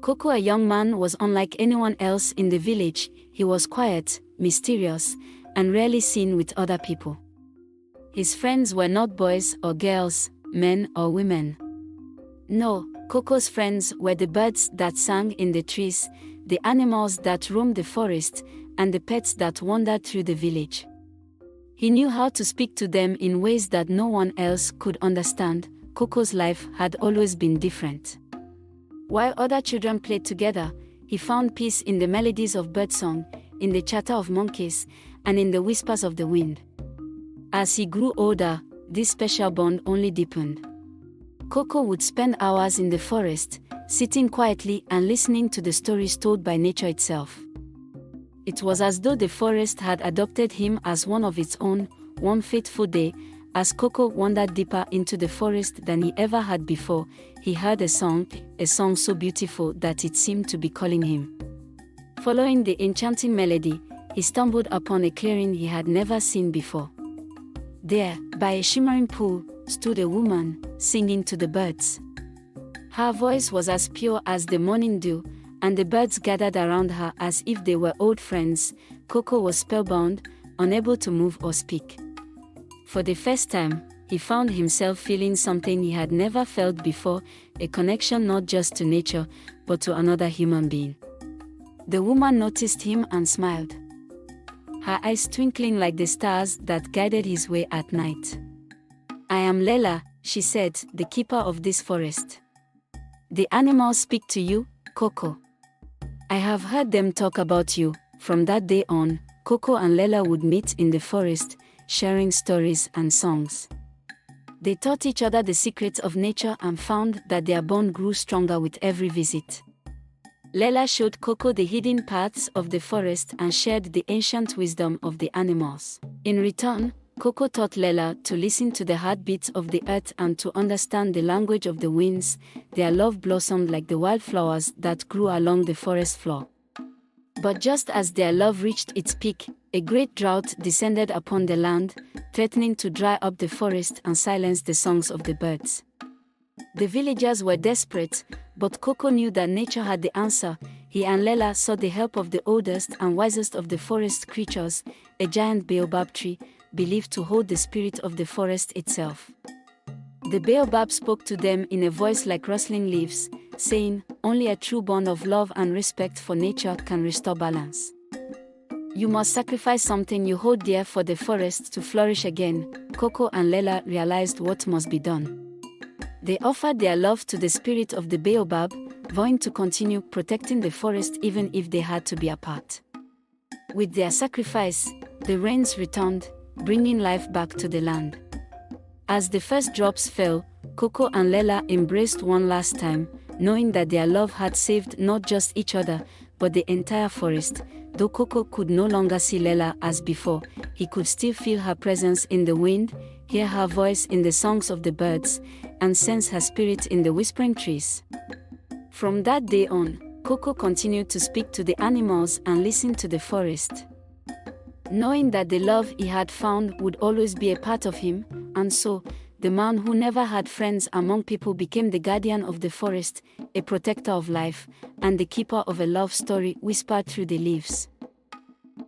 Coco, a young man, was unlike anyone else in the village. He was quiet, mysterious, and rarely seen with other people. His friends were not boys or girls, men or women. No, Coco's friends were the birds that sang in the trees, the animals that roamed the forest, and the pets that wandered through the village. He knew how to speak to them in ways that no one else could understand. Coco's life had always been different. While other children played together, he found peace in the melodies of birdsong, in the chatter of monkeys, and in the whispers of the wind. As he grew older, this special bond only deepened. Coco would spend hours in the forest, sitting quietly and listening to the stories told by nature itself. It was as though the forest had adopted him as one of its own. One fateful day, as Coco wandered deeper into the forest than he ever had before, he heard a song so beautiful that it seemed to be calling him. Following the enchanting melody, he stumbled upon a clearing he had never seen before. There, by a shimmering pool, stood a woman, singing to the birds. Her voice was as pure as the morning dew, and the birds gathered around her as if they were old friends. Coco was spellbound, unable to move or speak. For the first time, he found himself feeling something he had never felt before, a connection not just to nature, but to another human being. The woman noticed him and smiled, her eyes twinkling like the stars that guided his way at night. "I am Lela," she said, "the keeper of this forest. The animals speak to you, Coco. I have heard them talk about you." From that day on, Coco and Lela would meet in the forest, sharing stories and songs. They taught each other the secrets of nature and found that their bond grew stronger with every visit. Lela showed Coco the hidden paths of the forest and shared the ancient wisdom of the animals. In return, Coco taught Lela to listen to the heartbeats of the earth and to understand the language of the winds. Their love blossomed like the wildflowers that grew along the forest floor. But just as their love reached its peak, a great drought descended upon the land, threatening to dry up the forest and silence the songs of the birds. The villagers were desperate, but Coco knew that nature had the answer. He and Lela sought the help of the oldest and wisest of the forest creatures, a giant baobab tree, believed to hold the spirit of the forest itself. The baobab spoke to them in a voice like rustling leaves, saying, "Only a true bond of love and respect for nature can restore balance. You must sacrifice something you hold dear for the forest to flourish again." Coco and Lela realized what must be done. They offered their love to the spirit of the baobab, vowing to continue protecting the forest even if they had to be apart. With their sacrifice, the rains returned, bringing life back to the land. As the first drops fell, Coco and Lela embraced one last time, knowing that their love had saved not just each other, but the entire forest. Though Coco could no longer see Lela as before, he could still feel her presence in the wind, hear her voice in the songs of the birds, and sense her spirit in the whispering trees. From that day on, Coco continued to speak to the animals and listen to the forest, knowing that the love he had found would always be a part of him. And so, the man who never had friends among people became the guardian of the forest, a protector of life, and the keeper of a love story whispered through the leaves.